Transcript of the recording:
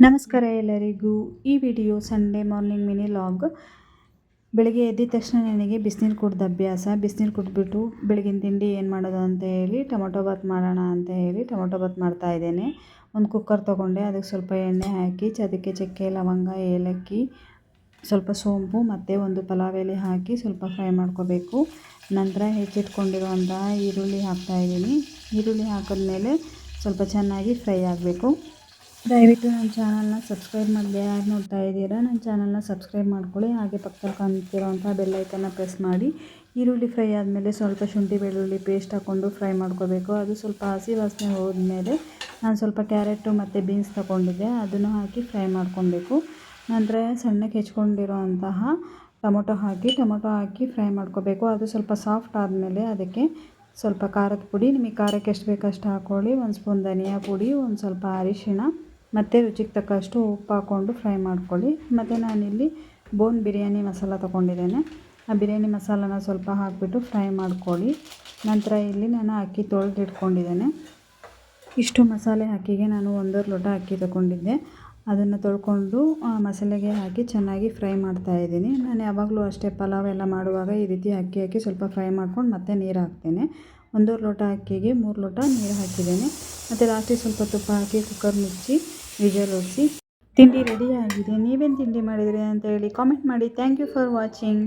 ನಮಸ್ಕಾರ ಎಲ್ಲರಿಗೂ. ಈ video Sunday morning mini log. ಬೆಳಗ್ಗೆ ಎದ್ದ ತಕ್ಷಣ ನನಗೆ ಬಿಸಿನೀರು ಕುಡ್ದು ಅಭ್ಯಾಸ. ಬಿಸಿನೀರು ಕುಡಿದ್ಬಿಟ್ಟು ಬೆಳಗಿನ ತಿಂಡಿ ಏನು ಮಾಡೋದು ಅಂತ ಹೇಳಿ ಟೊಮೊಟೊ ಬಾತ್ ಮಾಡೋಣ ಅಂತ ಹೇಳಿ ಟೊಮೊಟೊ ಬಾತ್ ಮಾಡ್ತಾಯಿದ್ದೇನೆ. ಒಂದು ಕುಕ್ಕರ್ ತೊಗೊಂಡೆ, ಅದಕ್ಕೆ ಸ್ವಲ್ಪ ಎಣ್ಣೆ ಹಾಕಿ ಅದಕ್ಕೆ ಚಕ್ಕೆ, ಲವಂಗ, ಏಲಕ್ಕಿ, ಸ್ವಲ್ಪ ಸೋಂಪು ಮತ್ತು ಒಂದು ಪಲಾವ್ ಎಲೆ ಹಾಕಿ ಸ್ವಲ್ಪ ಫ್ರೈ ಮಾಡ್ಕೋಬೇಕು. ನಂತರ ಹೆಚ್ಚಿಟ್ಕೊಂಡಿರುವಂತಹ ಈರುಳ್ಳಿ ಹಾಕ್ತಾಯಿದ್ದೀನಿ. ಈರುಳ್ಳಿ ಹಾಕಿದ್ಮೇಲೆ ಸ್ವಲ್ಪ ಚೆನ್ನಾಗಿ ಫ್ರೈ ಆಗಬೇಕು. ದಯವಿಟ್ಟು ನನ್ನ ಚಾನಲ್ನ ಸಬ್ಸ್ಕ್ರೈಬ್ ಮಾಡಲಿ. ಯಾರು ನೋಡ್ತಾ ಇದ್ದೀರಾ ನನ್ನ ಚಾನಲ್ನ ಸಬ್ಸ್ಕ್ರೈಬ್ ಮಾಡ್ಕೊಳ್ಳಿ. ಹಾಗೆ ಪಕ್ಕದಲ್ಲಿ ಕಾಣ್ತಿರೋಂಥ ಬೆಲ್ ಐಕನ್ನ ಪ್ರೆಸ್ ಮಾಡಿ. ಈರುಳ್ಳಿ ಫ್ರೈ ಆದಮೇಲೆ ಸ್ವಲ್ಪ ಶುಂಠಿ ಬೆಳ್ಳುಳ್ಳಿ ಪೇಸ್ಟ್ ಹಾಕ್ಕೊಂಡು ಫ್ರೈ ಮಾಡ್ಕೋಬೇಕು. ಅದು ಸ್ವಲ್ಪ ಹಸಿ ವಾಸನೆ ಹೋದ್ಮೇಲೆ ನಾನು ಸ್ವಲ್ಪ ಕ್ಯಾರೆಟು ಮತ್ತು ಬೀನ್ಸ್ ತೊಗೊಂಡಿದ್ದೆ, ಅದನ್ನು ಹಾಕಿ ಫ್ರೈ ಮಾಡ್ಕೊಬೇಕು. ನಂತರ ಸಣ್ಣಕ್ಕೆ ಹೆಚ್ಕೊಂಡಿರೋಂತಹ ಟೊಮೊಟೊ ಹಾಕಿ ಫ್ರೈ ಮಾಡ್ಕೋಬೇಕು. ಅದು ಸ್ವಲ್ಪ ಸಾಫ್ಟ್ ಆದಮೇಲೆ ಅದಕ್ಕೆ ಸ್ವಲ್ಪ ಖಾರದ ಪುಡಿ, ನಿಮಗೆ ಖಾರಕ್ಕೆ ಎಷ್ಟು ಬೇಕೋ ಅಷ್ಟು ಹಾಕ್ಕೊಳ್ಳಿ. ಒಂದು ಸ್ಪೂನ್ ಧನಿಯಾ ಪುಡಿ, ಒಂದು ಸ್ವಲ್ಪ ಅರಿಶಿಣ ಮತ್ತು ರುಚಿಗೆ ತಕ್ಕಷ್ಟು ಉಪ್ಪು ಹಾಕ್ಕೊಂಡು ಫ್ರೈ ಮಾಡ್ಕೊಳ್ಳಿ. ಮತ್ತು ನಾನಿಲ್ಲಿ ಬೋನ್ ಬಿರಿಯಾನಿ ಮಸಾಲ ತೊಗೊಂಡಿದ್ದೇನೆ. ಆ ಬಿರಿಯಾನಿ ಮಸಾಲನ ಸ್ವಲ್ಪ ಹಾಕಿಬಿಟ್ಟು ಫ್ರೈ ಮಾಡ್ಕೊಳ್ಳಿ. ನಂತರ ಇಲ್ಲಿ ನಾನು ಅಕ್ಕಿ ತೊಳೆದಿಟ್ಕೊಂಡಿದ್ದೇನೆ. ಇಷ್ಟು ಮಸಾಲೆ ಅಕ್ಕಿಗೆ ನಾನು 1.5 ಲೋಟ ಅಕ್ಕಿ ತೊಗೊಂಡಿದ್ದೆ. ಅದನ್ನು ತೊಳ್ಕೊಂಡು ಮಸಾಲೆಗೆ ಹಾಕಿ ಚೆನ್ನಾಗಿ ಫ್ರೈ ಮಾಡ್ತಾಯಿದ್ದೀನಿ. ನಾನು ಯಾವಾಗಲೂ ಅಷ್ಟೇ ಪಲಾವ್ ಎಲ್ಲ ಮಾಡುವಾಗ ಈ ರೀತಿ ಅಕ್ಕಿ ಹಾಕಿ ಸ್ವಲ್ಪ ಫ್ರೈ ಮಾಡ್ಕೊಂಡು ಮತ್ತೆ ನೀರು ಹಾಕ್ತೇನೆ. 1.5 ಲೋಟ ಅಕ್ಕಿಗೆ 3 ಲೋಟ ನೀರು ಹಾಕಿದ್ದೇನೆ. ಮತ್ತು ಲಾಸ್ಟಿಗೆ ಸ್ವಲ್ಪ ತುಪ್ಪ ಹಾಕಿ ಕುಕ್ಕರ್ ಮುಚ್ಚಿ ವಿಜಲ್ ಹೊಡಿಸಿ. ತಿಂಡಿ ರೆಡಿ ಆಗಿದೆ. ನೀವೇನು ತಿಂಡಿ ಮಾಡಿದ್ರಿ ಅಂತ ಹೇಳಿ ಕಾಮೆಂಟ್ ಮಾಡಿ. Thank you for watching.